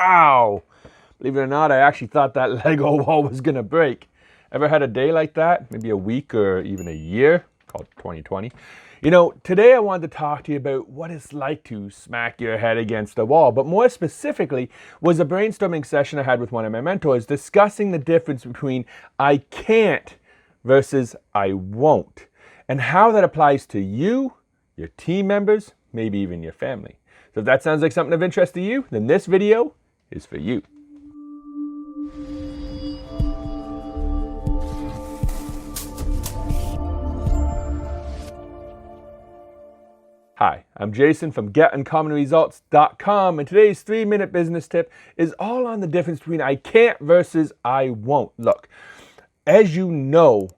Ow! Believe it or not, I actually thought that Lego wall was gonna break. Ever had a day like that? Maybe a week or even a year? Called 2020. You know, today I wanted to talk to you about what it's like to smack your head against a wall, but more specifically was a brainstorming session I had with one of my mentors discussing the difference between I can't versus I won't, and how that applies to you, your team members, maybe even your family. So if that sounds like something of interest to you, then this video is for you. Hi, I'm Jason from GetUncommonResults.com, and today's 3-minute business tip is all on the difference between I can't versus I won't. Look, as you know,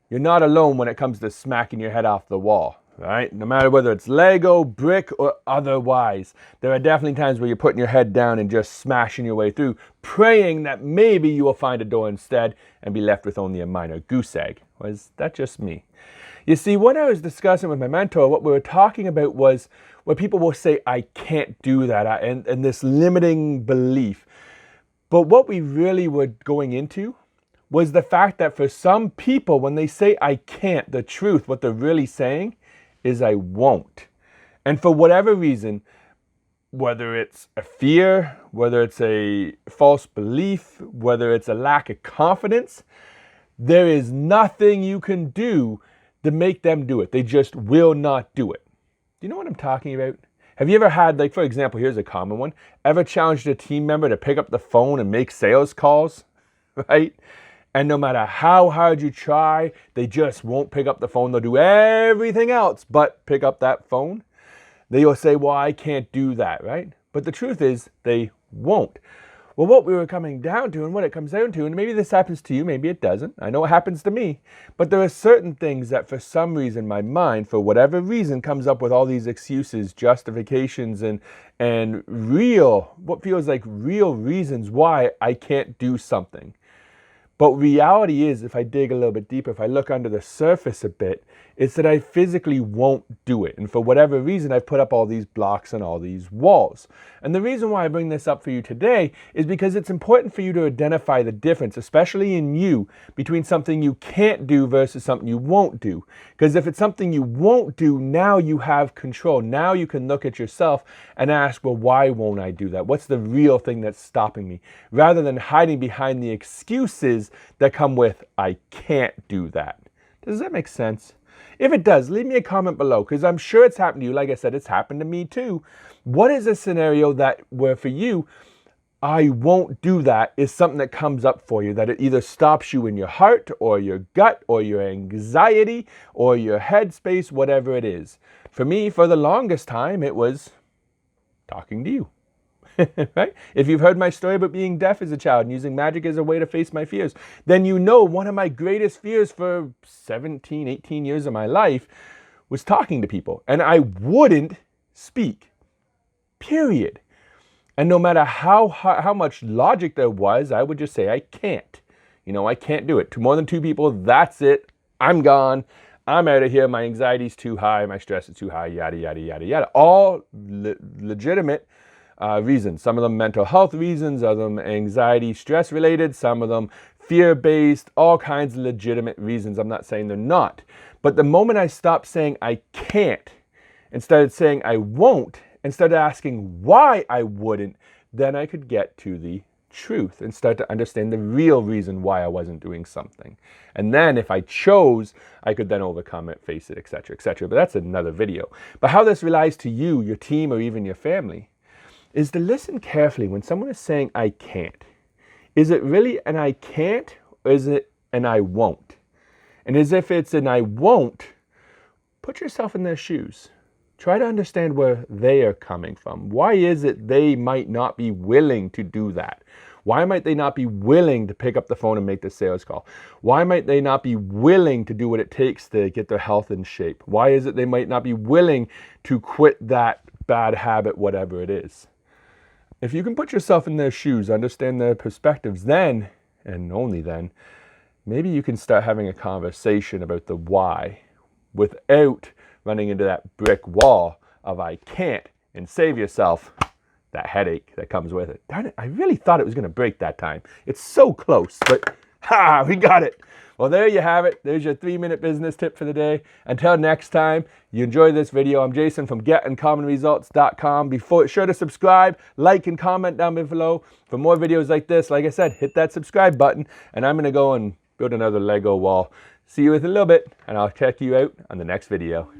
you're not alone when it comes to smacking your head off the wall, right? No matter whether it's Lego, brick, or otherwise, there are definitely times where you're putting your head down and just smashing your way through, praying that maybe you will find a door instead and be left with only a minor goose egg. Was that just me? You see, when I was discussing with my mentor, what we were talking about was where people will say, I can't do that, and this limiting belief. But what we really were going into was the fact that for some people, when they say I can't, the truth, what they're really saying is I won't. And for whatever reason, whether it's a fear, whether it's a false belief, whether it's a lack of confidence, there is nothing you can do to make them do it. They just will not do it. Do you know what I'm talking about? Have you ever had, like, for example, here's a common one, ever challenged a team member to pick up the phone and make sales calls, right? And no matter how hard you try, they just won't pick up the phone. They'll do everything else but pick up that phone. They will say, well, I can't do that, right? But the truth is they won't. Well, what we were coming down to and what it comes down to, and maybe this happens to you, maybe it doesn't. I know it happens to me. But there are certain things that for some reason my mind, for whatever reason, comes up with all these excuses, justifications, and real, what feels like real reasons why I can't do something. But reality is, if I dig a little bit deeper, if I look under the surface a bit, it's that I physically won't do it. And for whatever reason, I've put up all these blocks and all these walls. And the reason why I bring this up for you today is because it's important for you to identify the difference, especially in you, between something you can't do versus something you won't do. Because if it's something you won't do, now you have control. Now you can look at yourself and ask, well, why won't I do that? What's the real thing that's stopping me? Rather than hiding behind the excuses that come with, I can't do that. Does that make sense? If it does, leave me a comment below, because I'm sure it's happened to you. Like I said, it's happened to me too. What is a scenario that where for you, I won't do that is something that comes up for you, that it either stops you in your heart or your gut or your anxiety or your headspace, whatever it is. For me, for the longest time, it was talking to you. Right? If you've heard my story about being deaf as a child and using magic as a way to face my fears, then you know one of my greatest fears for 17, 18 years of my life was talking to people. And I wouldn't speak, period. And no matter how much logic there was, I would just say, I can't. You know, I can't do it. To more than 2 people, that's it. I'm gone. I'm out of here. My anxiety's too high. My stress is too high, yada, yada, yada, yada. All legitimate reasons. Some of them mental health reasons, other them anxiety, stress related, some of them fear-based, all kinds of legitimate reasons. I'm not saying they're not. But the moment I stopped saying I can't and started saying I won't and started asking why I wouldn't, then I could get to the truth and start to understand the real reason why I wasn't doing something. And then if I chose, I could then overcome it, face it, etc., etc. But that's another video. But how this relies to you, your team, or even your family is to listen carefully when someone is saying, I can't. Is it really an I can't, or is it an I won't? And as if it's an I won't, put yourself in their shoes. Try to understand where they are coming from. Why is it they might not be willing to do that? Why might they not be willing to pick up the phone and make the sales call? Why might they not be willing to do what it takes to get their health in shape? Why is it they might not be willing to quit that bad habit, whatever it is? If you can put yourself in their shoes, understand their perspectives, then, and only then, maybe you can start having a conversation about the why without running into that brick wall of I can't, and save yourself that headache that comes with it. Darn it, I really thought it was going to break that time. It's so close, but we got it. Well, there you have it. There's your 3-minute business tip for the day. Until next time, you enjoy this video. I'm Jason from getUncommonResults.com. Be sure to subscribe, like, and comment down below for more videos like this. Like I said, hit that subscribe button, and I'm going to go and build another Lego wall. See you in a little bit, and I'll check you out on the next video.